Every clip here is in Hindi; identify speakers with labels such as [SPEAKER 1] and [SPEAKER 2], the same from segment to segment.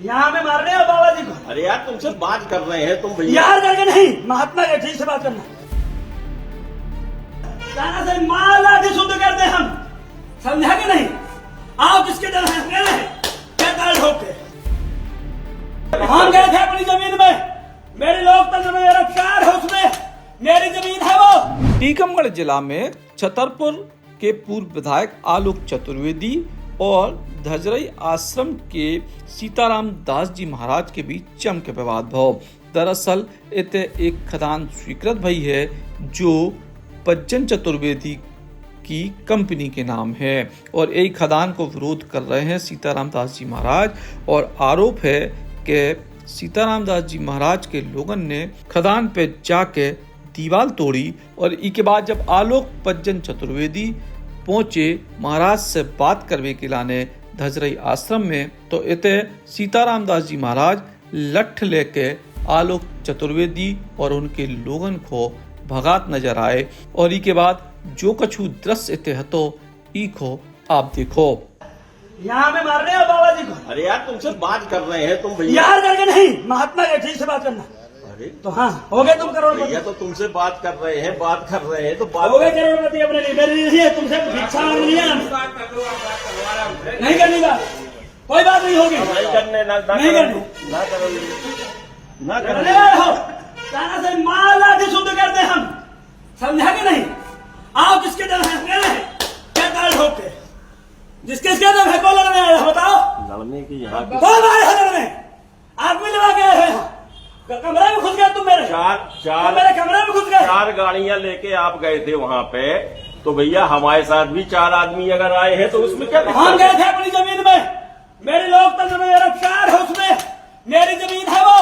[SPEAKER 1] यहाँ में मार रहे हो बाबा जी को।
[SPEAKER 2] अरे यार तुमसे बात कर रहे हैं तुम भैया।
[SPEAKER 1] यार करके नहीं, महात्मा के ठीक से बात करना। कहना से माँ लाठी शुद्ध करते हम, समझा कि नहीं? आओ किसके डर है? क्या ताल ठोक के हम गए थे अपनी जमीन में, मेरे लोकतंत्र में मेरा प्यार है, उसमें मेरी जमीन है वो।
[SPEAKER 3] टीकमगढ़ जिला में छतरपुर के पूर्व विधायक आलोक चतुर्वेदी और धजरई आश्रम के सीताराम दास जी महाराज के बीच जम के विवाद भव। दरअसल इते एक खदान स्वीकृत भई है जो पज्जन चतुर्वेदी की कंपनी के नाम है और यही खदान को विरोध कर रहे हैं सीताराम दास जी महाराज। और आरोप है कि सीताराम दास जी महाराज के लोगन ने खदान पे जाके दीवार तोड़ी और इसके बाद जब आलोक पज्जन चतुर्वेदी पहुंचे महाराज से बात करने के लाने धजरई आश्रम में, तो इते सीताराम दास जी महाराज लठ लेके आलोक चतुर्वेदी और उनके लोगन को भगात नजर आए। और इसके बाद जो कछु दृश्य इते हतो इको आप देखो।
[SPEAKER 1] यहाँ में मार रहे हो बाबा जी को।
[SPEAKER 2] अरे यार तुमसे बात कर रहे हैं तुम भैया।
[SPEAKER 1] यार करके नहीं, महात्मा के ठीक से बात करना।
[SPEAKER 2] अरे
[SPEAKER 1] तो हाँ हो गए तुम करोड़पति।
[SPEAKER 2] भैया तो तुमसे बात कर रहे हैं तो बात
[SPEAKER 1] हो गए करोड़पति अपने लिए, मेरे लिए नहीं, तुमसे भिक्षा मांगनी है नहीं करनी बात, कोई बात नहीं होगी।
[SPEAKER 2] नहीं करने ना
[SPEAKER 1] नहीं करनी।
[SPEAKER 2] ना
[SPEAKER 1] करने
[SPEAKER 2] करने
[SPEAKER 1] वाले हो, कहना से माँ लाठी शुद्ध करते हम, समझा कि नहीं? आओ किसके डर है? क्या ताल ठोक के जिसके डर है, कौन लड़ने आया बताओ?
[SPEAKER 2] लड़ने की यहाँ
[SPEAKER 1] कौन आए हैं लड़ने? आदमी लड़ा के आए हैं, कमरे में घुस गए तुम मेरे।
[SPEAKER 2] चार
[SPEAKER 1] मेरे कमरे में घुस गए।
[SPEAKER 2] 4 गाड़ियां लेके आप गए थे वहाँ पे, तो भैया हमारे साथ भी 4 आदमी अगर आए हैं तो उसमें क्या दिक्कत
[SPEAKER 1] हम
[SPEAKER 2] है?
[SPEAKER 1] गए थे अपनी जमीन में, मेरे लोकतंत्र में मेरा प्यार है, उसमें मेरी जमीन है वो।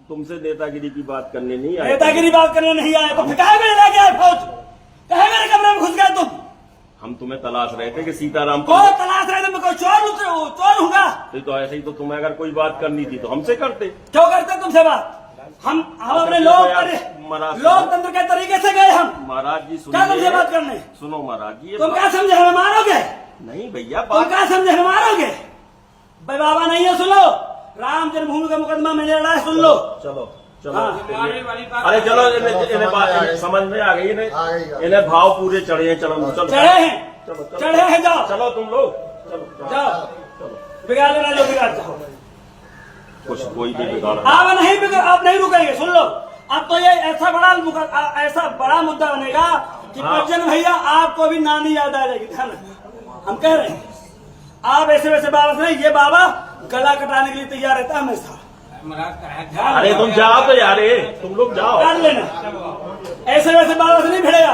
[SPEAKER 2] तुमसे नेतागिरी की बात करने नहीं आए।
[SPEAKER 1] नेतागिरी बात करने नहीं आए तो फिर कहे मेरे लेके आए फौज? कहे मेरे कमरे में घुस गए तुम?
[SPEAKER 2] हम तुम्हें तलाश रहे थे कि सीताराम
[SPEAKER 1] को तलाश रहे थे, मैं कोई चोर हूँगा?
[SPEAKER 2] तो ऐसे ही तो तुम्हें अगर कोई बात करनी थी तो हमसे करते।
[SPEAKER 1] क्यों करते तुमसे बात? हम अपने लोकतंत्र के तरीके से गए हम।
[SPEAKER 2] महाराज जी
[SPEAKER 1] क्या तुमसे बात करने?
[SPEAKER 2] सुनो महाराज जी,
[SPEAKER 1] तुम क्या समझे हमें मारोगे?
[SPEAKER 2] नहीं भैया
[SPEAKER 1] तुम क्या समझे हमें मारोगे? भाई बाबा नहीं है, सुन लो, राम जन्मभूमि का मुकदमा मैंने लड़ा है, सुन लो।
[SPEAKER 2] चलो
[SPEAKER 1] हाँ।
[SPEAKER 2] अरे चलो इन्हें बात समझ में आ गई, इन्हें भाव पूरे चढ़े हैं। चलो
[SPEAKER 1] चढ़े हैं, चढ़े हैं, जाओ
[SPEAKER 2] चलो तुम लोग
[SPEAKER 1] जाओ, बिगाड़ लेना जो बिगाड़ चाहो।
[SPEAKER 2] कुछ कोई भी बिगाड़
[SPEAKER 1] आप नहीं रुकेंगे, सुन लो। अब तो ये ऐसा बड़ा मुद्दा बनेगा कि पज्जन भैया आपको भी नानी याद आ जाएगी। ध्यान रखना, हम कह रहे हैं आप ऐसे वैसे बाबा से नहीं, ये बाबा गला कटाने के लिए तैयार रहता है हमेशा।
[SPEAKER 2] अरे तुम जाओ तो यार, तुम लोग जाओ,
[SPEAKER 1] काट लेना, ऐसे वैसे बाबा से नहीं भिड़ेगा,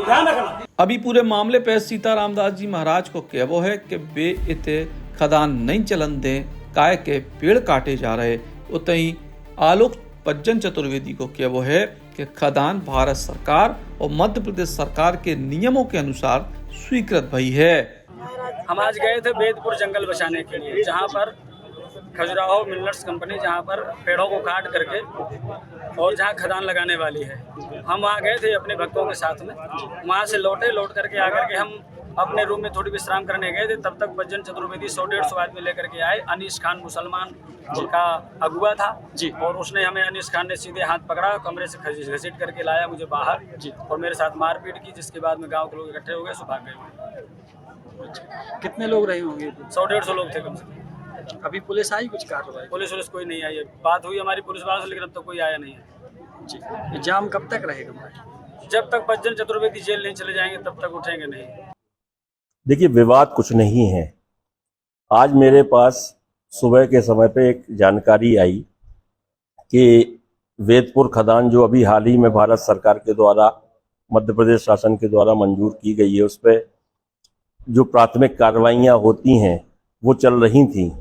[SPEAKER 1] ध्यान रखना।
[SPEAKER 3] अभी पूरे मामले पे सीताराम दास जी महाराज को कहवो है कि बे इते खदान नहीं चलन दे, काय के पेड़ काटे जा रहे। उतई आलोक पज्जन चतुर्वेदी को कहवो है कि खदान भारत सरकार और मध्य प्रदेश सरकार के नियमों के अनुसार स्वीकृत भई है।
[SPEAKER 4] हम आज गए थे बेदपुर जंगल बचाने के लिए, जहाँ पर खजुराहो मिलर्स कंपनी जहाँ पर पेड़ों को काट करके और जहाँ खदान लगाने वाली है। हम वहाँ गए थे अपने भक्तों के साथ में, वहाँ से लौट करके आकर के हम अपने रूम में थोड़ी विश्राम करने गए थे। तब तक पज्जन चतुर्वेदी 100-150 आदमी लेकर के आए। अनीस खान मुसलमान का अगुआ था जी, और उसने हमें, अनीस खान ने सीधे हाथ पकड़ा, कमरे से घसीट करके लाया मुझे बाहर जी, और मेरे साथ मारपीट की, जिसके बाद में गाँव के लोग इकट्ठे हो गए, सो भाग गए।
[SPEAKER 5] कितने लोग रहे होंगे?
[SPEAKER 4] 100-150 लोग थे कम से कम।
[SPEAKER 5] अभी पुलिस आई कुछ कार्रवाई?
[SPEAKER 4] पुलिस कोई नहीं आई है। बात हुई हमारी पुलिस वालों से, लेकिन अब तक कोई आया नहीं है
[SPEAKER 5] जी। ये जाम कब तक रहेगा?
[SPEAKER 4] जब तक पज्जन चतुर्वेदी जेल नहीं चले जाएंगे तब तक उठेंगे नहीं।
[SPEAKER 2] देखिए, विवाद कुछ नहीं है। आज मेरे पास सुबह के समय पे एक जानकारी आई कि वेदपुर खदान जो अभी हाल ही में भारत सरकार के द्वारा, मध्य प्रदेश शासन के द्वारा मंजूर की गई है, उस पर जो प्राथमिक कार्रवाइयाँ होती हैं वो चल रही थी।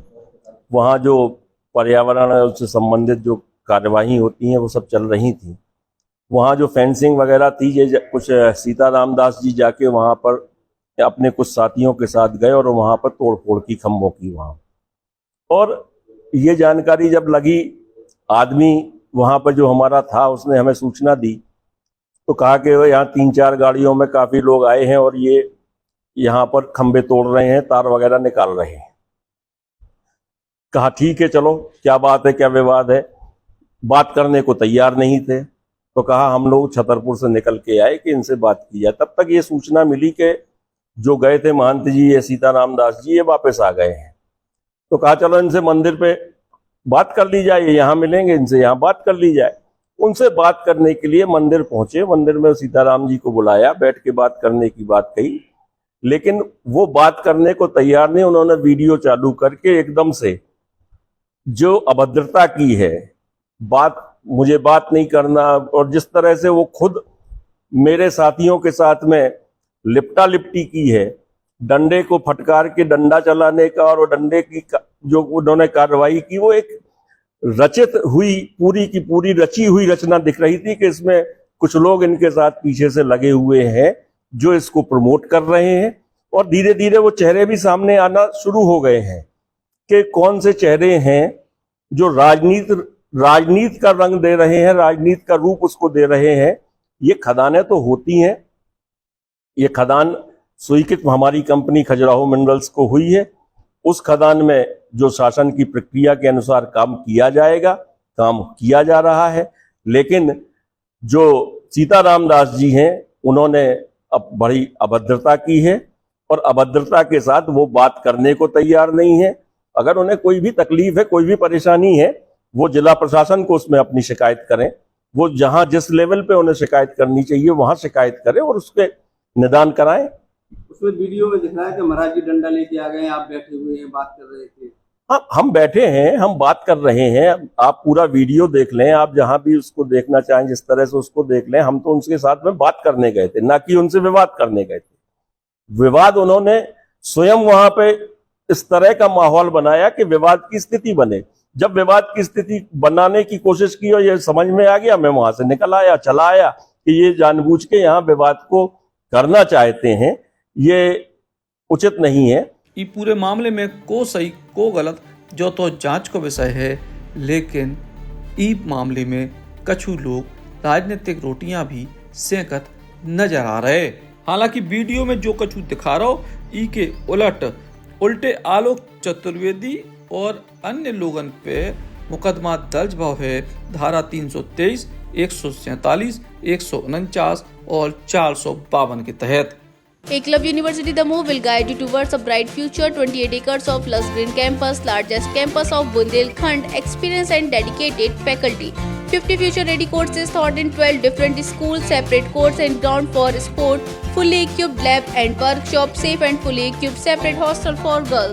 [SPEAKER 2] वहाँ जो पर्यावरण से संबंधित जो कार्यवाही होती हैं वो सब चल रही थी। वहाँ जो फेंसिंग वगैरह थी, ये कुछ सीताराम दास जी जाके वहाँ पर अपने कुछ साथियों के साथ गए और वहाँ पर तोड़फोड़ की, खंभों की वहाँ। और ये जानकारी जब लगी, आदमी वहाँ पर जो हमारा था उसने हमें सूचना दी, तो कहा कि यहाँ 3-4 गाड़ियों में काफ़ी लोग आए हैं और ये यहाँ पर खंभे तोड़ रहे हैं, तार वगैरह निकाल रहे हैं। कहा ठीक है चलो क्या बात है, क्या विवाद है, बात करने को तैयार नहीं थे। तो कहा हम लोग छतरपुर से निकल के आए कि इनसे बात की जाए। तब तक ये सूचना मिली कि जो गए थे महंत जी, ये सीताराम दास जी, ये वापस आ गए हैं। तो कहा चलो इनसे मंदिर पे बात कर ली जाए, यहाँ मिलेंगे, इनसे यहाँ बात कर ली जाए। उनसे बात करने के लिए मंदिर पहुंचे। मंदिर में सीताराम जी को बुलाया, बैठ के बात करने की बात कही, लेकिन वो बात करने को तैयार नहीं। उन्होंने वीडियो चालू करके एकदम से जो अभद्रता की है, मुझे बात नहीं करना, और जिस तरह से वो खुद मेरे साथियों के साथ में लिपटा लिपटी की है, डंडे को फटकार के डंडा चलाने का, और वो डंडे की जो उन्होंने कार्रवाई की, वो एक रचित हुई, पूरी की पूरी रची हुई रचना दिख रही थी कि इसमें कुछ लोग इनके साथ पीछे से लगे हुए हैं जो इसको प्रमोट कर रहे हैं। और धीरे धीरे वो चेहरे भी सामने आना शुरू हो गए हैं कि कौन से चेहरे हैं जो राजनीति का रंग दे रहे हैं, राजनीति का रूप उसको दे रहे हैं। ये खदानें तो होती हैं, ये खदान स्वीकृत हमारी कंपनी खजुराहो मिनरल्स को हुई है। उस खदान में जो शासन की प्रक्रिया के अनुसार काम किया जाएगा, काम किया जा रहा है। लेकिन जो सीताराम दास जी हैं, उन्होंने अब बड़ी अभद्रता की है, और अभद्रता के साथ वो बात करने को तैयार नहीं है। अगर उन्हें कोई भी तकलीफ है, कोई भी परेशानी है, वो जिला प्रशासन को उसमें अपनी शिकायत करें। वो जहां जिस लेवल पे उन्हें शिकायत करनी चाहिए वहां शिकायत करें और उसके निदान कराएं।
[SPEAKER 6] उसमें वीडियो में दिख रहा है कि महाराज जी डंडा लेके आ गए, आप बैठे हुए हैं, बात कर रहे थे।
[SPEAKER 2] हाँ, हम बैठे हैं, हम बात कर रहे हैं। आप पूरा वीडियो देख लें, आप जहां भी उसको देखना चाहें, जिस तरह से उसको देख लें। हम तो उनके साथ में बात करने गए थे, ना कि उनसे विवाद करने गए थे। विवाद उन्होंने स्वयं वहां पे इस तरह का माहौल बनाया कि विवाद की स्थिति बने। जब विवाद की स्थिति बनाने की कोशिश की और ये समझ में आ गया, मैं वहां से निकल आया, चला आया कि ये जानबूझ के यहाँ विवाद को करना चाहते हैं, ये उचित नहीं है।
[SPEAKER 3] ई पूरे मामले में को सही को गलत जो तो जांच को विषय है, लेकिन ई मामले में कछु लोग राजनीतिक रोटियां भी सेकत नजर आ रहे। हालांकि वीडियो में जो कछु दिखा रहा हो, ई के उल्टे आलोक चतुर्वेदी और अन्य लोगन पे मुकदमा दर्ज भव है धारा 323, 147, 149 और 452 के तहत।
[SPEAKER 7] Eklavya University The Move will guide you towards a bright future. 28 acres of lush green campus, largest campus of Bundelkhand, experienced and dedicated faculty. 50 future-ready courses taught in 12 different schools, separate courts and ground for sport, fully equipped lab and workshop, safe and fully equipped separate hostel for girls.